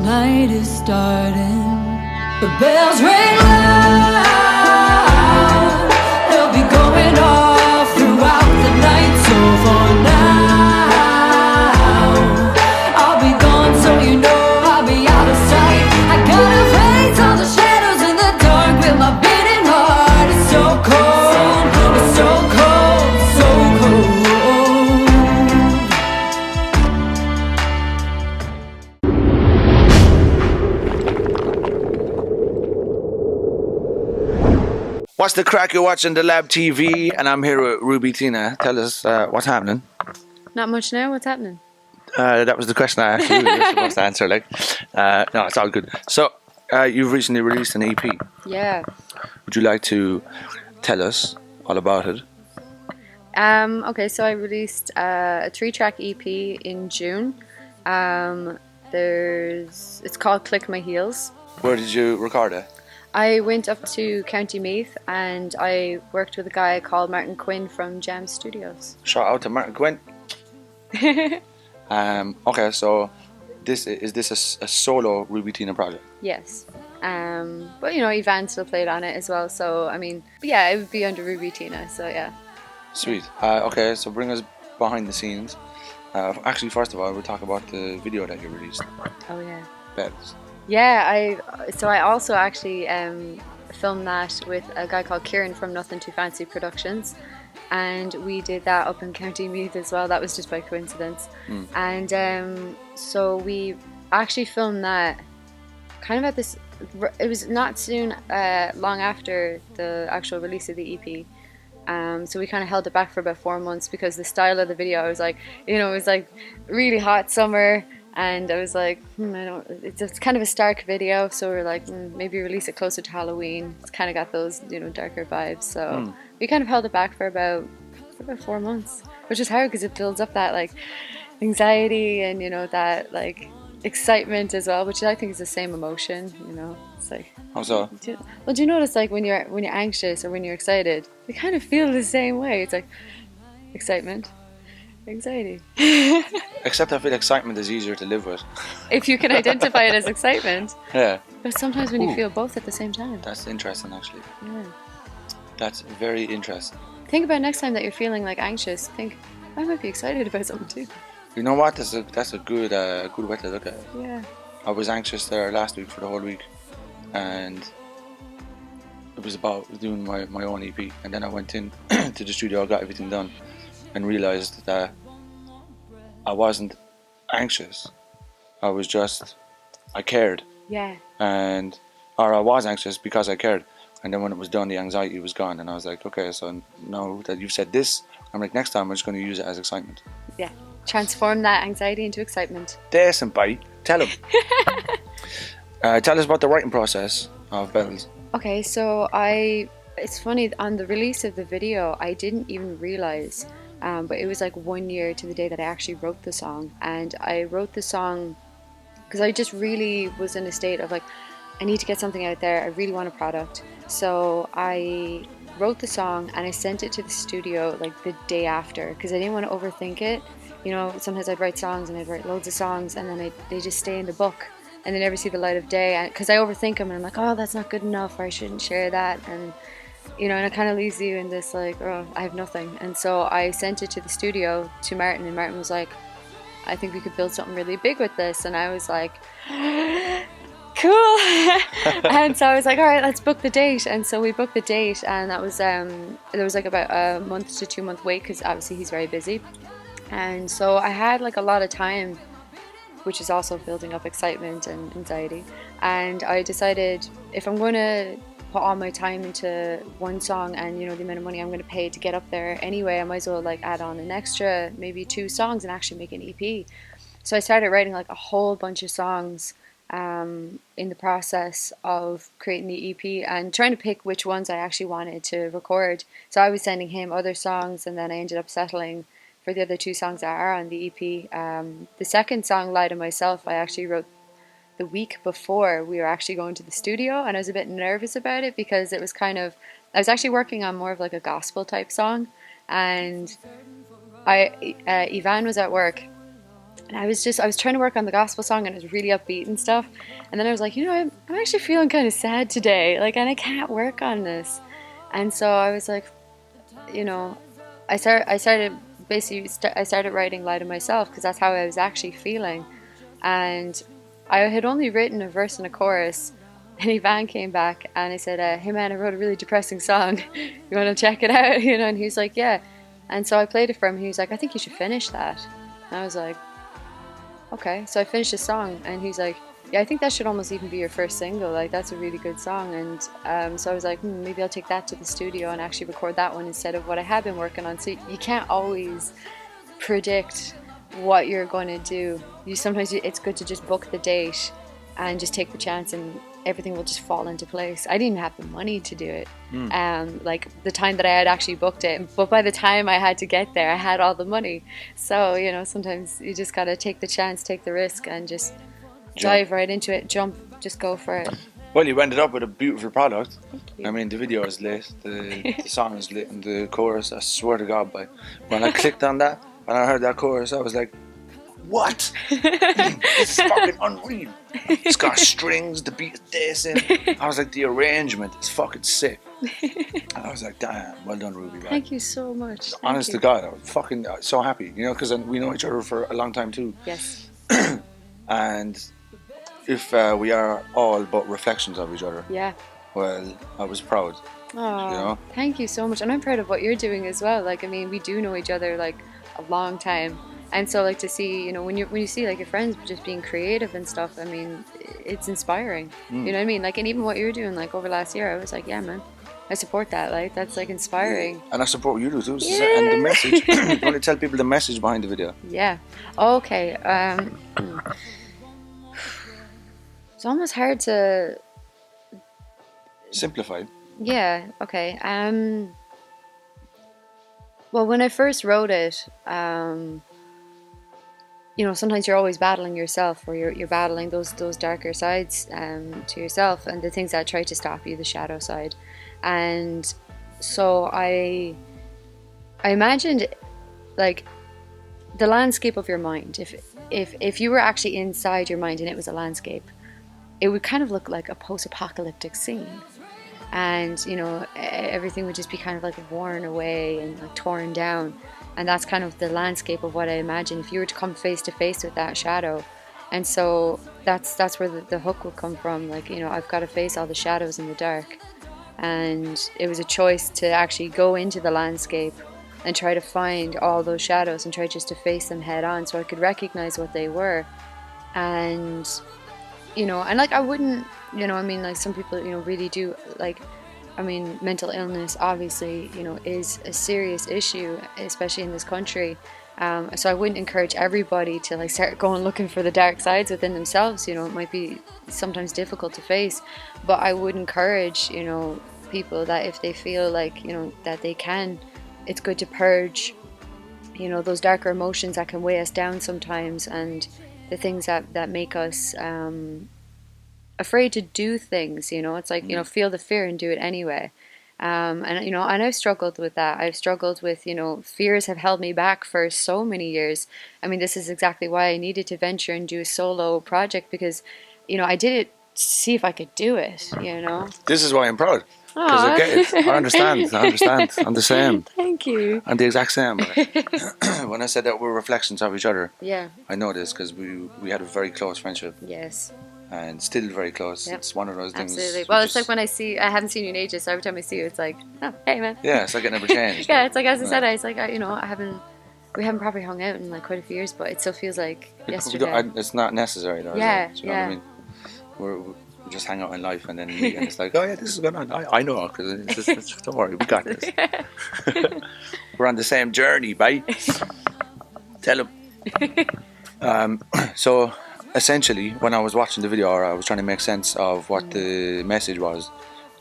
night is starting. The bells ring loud. They'll be going off throughout the night. So for now, I'll be gone, so you know I'll be out of sight. I gotta face all the shadows in the dark with my beating heart. It's so cold, it's so cold, so cold. What's the crack? You're watching the Labtv, and I'm here with Ruby Tina. Tell us what's happening. Not much now. What's happening? That was the question I asked you. You're supposed to answer. No, it's all good. So, you've recently released an EP. Yeah. Would you like to tell us all about it? Okay, so I released a 3-track EP in June. It's called Click My Heels. Where did you record it? I went up to County Meath and I worked with a guy called Martin Quinn from Jam Studios. Shout out to Martin Quinn. Okay, so is this a solo Ruby Tina project? Yes. But you know, Ivan still played on it as well, so I mean, yeah, it would be under Ruby Tina, so yeah. Sweet. Okay, so bring us behind the scenes. Actually, first of all, we'll talk about the video that you released. Oh yeah. Bells. Yeah, I also actually filmed that with a guy called Kieran from Nothing Too Fancy Productions, and we did that up in County Meath as well. That was just by coincidence. And so we actually filmed that kind of at this, it was not soon, long after the actual release of the EP. So we kind of held it back for about 4 months because the style of the video, I was like, you know, it was like really hot summer. And I was like, it's kind of a stark video, so we're like, maybe release it closer to Halloween. It's kind of got those, you know, darker vibes. So we kind of held it back for about 4 months, which is hard because it builds up that like anxiety and, you know, that like excitement as well, which I think is the same emotion. You know, it's like. How so? Well, do you notice like when you're anxious or when you're excited, they kind of feel the same way. It's like excitement. Anxiety. Except I feel excitement is easier to live with. If you can identify it as excitement. Yeah. But sometimes when you feel both at the same time. That's interesting, actually. Yeah. That's very interesting. Think about next time that you're feeling like anxious. Think, I might be excited about something too. You know what? That's a good way to look at it. Yeah. I was anxious there last week for the whole week, and it was about doing my own EP. And then I went in to the studio, I got everything done, and realised that I wasn't anxious. I cared. Yeah. Or I was anxious because I cared. And then when it was done, the anxiety was gone. And I was like, okay, so now that you've said this, I'm like, next time I'm just going to use it as excitement. Yeah. Transform that anxiety into excitement. Decent, bye. Tell him. Tell us about the writing process of Bells. Okay, so it's funny, on the release of the video, I didn't even realise, but it was like 1 year to the day that I actually wrote the song. And I wrote the song because I just really was in a state of like, I need to get something out there, I really want a product. So I wrote the song and I sent it to the studio like the day after because I didn't want to overthink it. You know, sometimes I'd write songs and I'd write loads of songs and then they just stay in the book and they never see the light of day, because I overthink them and I'm like, oh, that's not good enough, or I shouldn't share that, and you know, and it kind of leaves you in this like, oh, I have nothing. And so I sent it to the studio to Martin, and Martin was like, I think we could build something really big with this. And I was like, cool. And so I was like, all right, let's book the date. And so we booked the date, and that was there was like about a month to 2 month wait because obviously he's very busy. And so I had like a lot of time, which is also building up excitement and anxiety. And I decided, if I'm going to put all my time into one song and, you know, the amount of money I'm going to pay to get up there anyway, I might as well like add on an extra, maybe 2 songs and actually make an EP. So I started writing like a whole bunch of songs in the process of creating the EP and trying to pick which ones I actually wanted to record. So I was sending him other songs, and then I ended up settling for the other 2 songs that are on the EP. The second song, Lie to Myself, I actually wrote the week before we were actually going to the studio, and I was a bit nervous about it because it was kind of, I was actually working on more of like a gospel type song, and Ivan was at work And I was trying to work on the gospel song, and it was really upbeat and stuff. And then I was like, I'm actually feeling kind of sad today, like, and I can't work on this. And so I was like, I started writing Lie to Myself, because that's how I was actually feeling. And I had only written a verse and a chorus, and Ivan came back and I said, hey man, I wrote a really depressing song. You want to check it out? And he was like, yeah. And so I played it for him. He was like, I think you should finish that. And I was like, okay. So I finished the song, and he's like, yeah, I think that should almost even be your first single. Like, that's a really good song. And so I was like, maybe I'll take that to the studio and actually record that one instead of what I had been working on. So you can't always predict what you're going to do. Sometimes it's good to just book the date and just take the chance, and everything will just fall into place. I didn't even have the money to do it. Like the time that I had actually booked it, but by the time I had to get there, I had all the money. So sometimes you just gotta take the chance, take the risk, and just dive right into it. Just go for it. Well, you ended up with a beautiful product. I mean, the video is lit, the song is lit, and the chorus, I swear to God, when I clicked on that and I heard that chorus, I was like, what? This is fucking unreal. It's got strings, the beat is decent. I was like, the arrangement is fucking sick. And I was like, damn, well done, Ruby. Man. Thank you so much. Honest to God, I was fucking so happy, because we know each other for a long time too. Yes. And if we are all but reflections of each other, yeah, well, I was proud. Oh, thank you so much. And I'm proud of what you're doing as well. Like, I mean, we do know each other like a long time. And so, like, to see, when you see like your friends just being creative and stuff, I mean, it's inspiring. You know what I mean? Like, and even what you're doing, like, over last year, I was like, yeah, man, I support that. Like, that's like inspiring. Yeah. And I support what you do too. Yeah. And the message. You want to tell people the message behind the video? Yeah. Okay. It's almost hard to simplify. Yeah. Okay. Well, when I first wrote it, sometimes you're always battling yourself, or you're battling those darker sides to yourself, and the things that try to stop you, the shadow side. And so I imagined, like, the landscape of your mind. If you were actually inside your mind and it was a landscape, it would kind of look like a post-apocalyptic scene. And everything would just be kind of like worn away and like torn down. And that's kind of the landscape of what I imagine if you were to come face to face with that shadow. And so that's where the hook will come from. Like, I've got to face all the shadows in the dark. And it was a choice to actually go into the landscape and try to find all those shadows and try just to face them head on, so I could recognize what they were. And and like, I wouldn't, I mean, like, some people, really do, like, I mean, mental illness obviously, is a serious issue, especially in this country. So I wouldn't encourage everybody to like start going looking for the dark sides within themselves. It might be sometimes difficult to face, but I would encourage, people that if they feel like, that they can, it's good to purge, those darker emotions that can weigh us down sometimes, and the things that make us afraid to do things. It's like, feel the fear and do it anyway. And I've struggled with that. I've struggled with, fears have held me back for so many years. I mean, this is exactly why I needed to venture and do a solo project, because, I did it to see if I could do it, This is why I'm proud. Because I get it. I understand. I'm the same. Thank you. I'm the exact same. When I said that we're reflections of each other, yeah, I know this because we had a very close friendship. Yes. And still very close. Yep. It's one of those things. Absolutely. Well, it's like when I haven't seen you in ages, so every time I see you, it's like, oh, hey, man. Yeah, it's like it never changed. Yeah, it's like, as I said, it's like, we haven't probably hung out in like quite a few years, but it still feels like yesterday. It's not necessary though. Yeah, you know what I mean? We just hang out in life and then meet, and it's like, oh yeah, this is going on. I know, because don't worry, we got this. We're on the same journey, bye. Tell him. So essentially, when I was watching the video, I was trying to make sense of what the message was,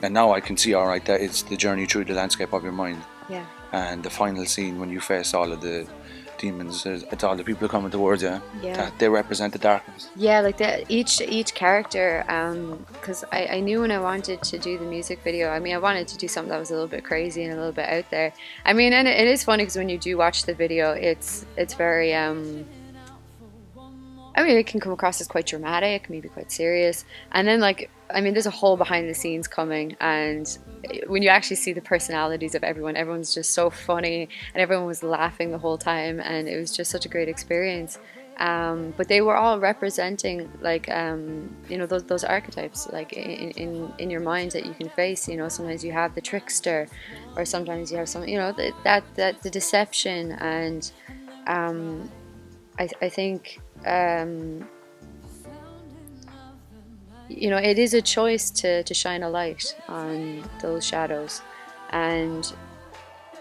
and now I can see, all right, that it's the journey through the landscape of your mind. Yeah. And the final scene when you face all of the demons, it's all the people coming towards you. Yeah. That they represent the darkness. Yeah, like each character, because I knew when I wanted to do the music video, I mean, I wanted to do something that was a little bit crazy and a little bit out there. I mean, and it is funny because when you do watch the video, it's very I mean, it can come across as quite dramatic, maybe quite serious. And then, like, I mean, there's a whole behind the scenes coming. And when you actually see the personalities of everyone, everyone's just so funny. And everyone was laughing the whole time. And it was just such a great experience. But they were all representing, like, you know, those archetypes, like, in your mind that you can face. You know, sometimes you have the trickster, or sometimes you have some, you know, that the deception. And I think... you know, it is a choice to shine a light on those shadows. And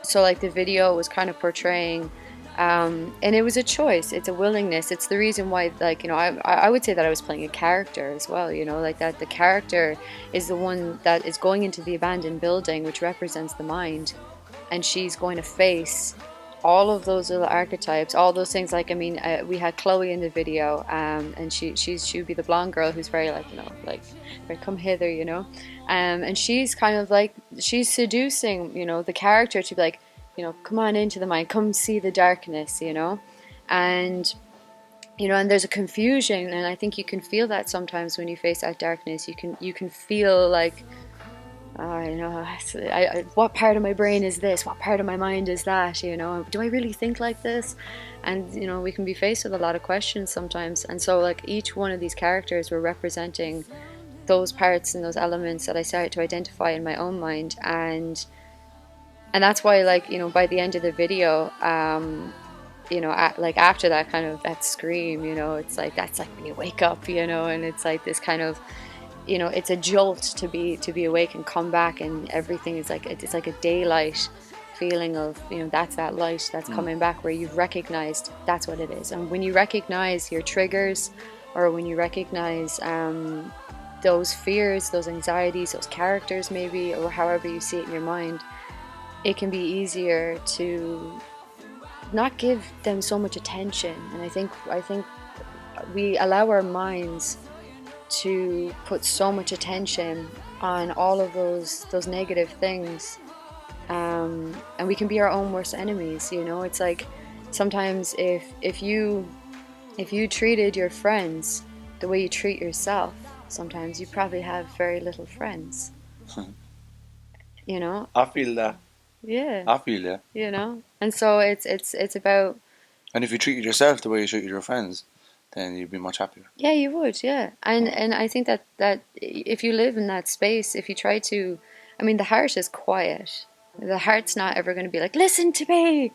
so, like, the video was kind of portraying, and it was a choice, it's a willingness, it's the reason why, like, you know, I would say that I was playing a character as well, you know, like that the character is the one that is going into the abandoned building, which represents the mind, and she's going to face all of those little archetypes, all those things. Like, I mean, we had Chloe in the video, and she would be the blonde girl who's very, like, you know, like, very come hither, you know, and she's kind of like, she's seducing, you know, the character to be like, you know, come on into the mind, come see the darkness, you know, and, you know, and there's a confusion, and I think you can feel that sometimes when you face that darkness. You can feel like, you know, what part of my brain is this? What part of my mind is that? You know, do I really think like this? And, you know, we can be faced with a lot of questions sometimes. And so, like, each one of these characters were representing those parts and those elements that I started to identify in my own mind. And that's why, like, you know, by the end of the video, you know, like, after that kind of, that scream, you know, it's like, that's like when you wake up, you know, and it's like this kind of, you know, it's a jolt to be awake and come back, and everything is like, it's like a daylight feeling of, you know, that's that light that's coming back, where you've recognized that's what it is. And when you recognize your triggers, or when you recognize those fears, those anxieties, those characters maybe, or however you see it in your mind, it can be easier to not give them so much attention. And I think we allow our minds to put so much attention on all of those negative things, and we can be our own worst enemies, you know. It's like, sometimes if you treated your friends the way you treat yourself, sometimes you probably have very little friends. You know, I feel that. Yeah, I feel that. You know, and so it's about, and if you treated yourself the way you treated your friends, then you'd be much happier. Yeah, you would, yeah. And I think that if you live in that space, if you try to, I mean, the heart is quiet. The heart's not ever going to be like, listen to me.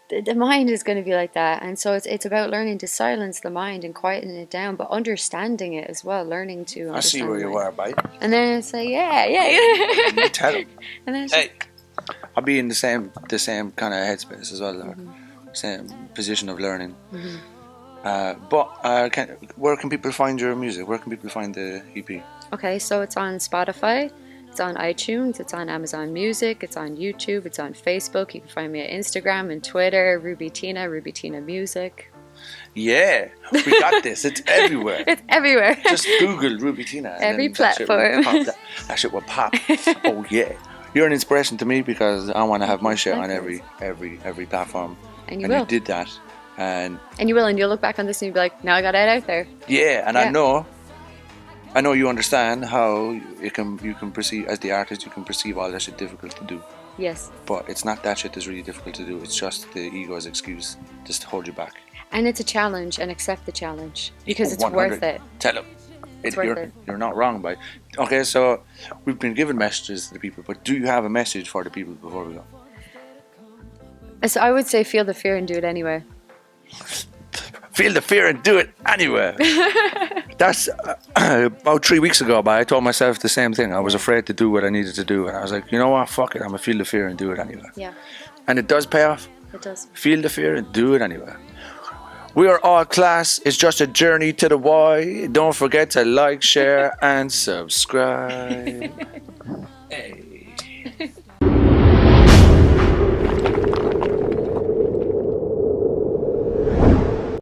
The mind is going to be like that. And so it's about learning to silence the mind and quieten it down, but understanding it as well, learning to understand. I see where you are, bye. And then it's like, yeah. Tell them. And then hey, I'll be in the same kind of headspace as well, same position of learning. But where can people find your music? Where can people find the EP? Okay, so it's on Spotify, it's on iTunes, it's on Amazon Music, it's on YouTube, it's on Facebook. You can find me at Instagram and Twitter, Ruby Tina Music. Yeah, we got this. It's everywhere. It's everywhere. Just Google Ruby Tina. Every platform. That shit will pop. Oh yeah, you're an inspiration to me, because I want to have my share on every platform. And you will. You did that. And you will, and you'll look back on this and you'll be like, now I got it out there. Yeah, and yeah. I know you understand how you can perceive, as the artist, you can perceive all that shit difficult to do. Yes. But it's not that shit that's really difficult to do. It's just the ego's excuse just to hold you back. And it's a challenge, and accept the challenge, because it's 100. Worth it. Tell them. It's worth it. You're not wrong, by. Okay, so we've been giving messages to the people, but do you have a message for the people before we go? So I would say, feel the fear and do it anyway. Feel the fear and do it anyway. That's about 3 weeks ago, but I told myself the same thing. I was afraid to do what I needed to do, and I was like, you know what, fuck it, I'm gonna feel the fear and do it anyway. Yeah. And it does pay off. It does. Feel the fear and do it anyway. We are all class. It's just a journey to the why. Don't forget to like, share, and subscribe.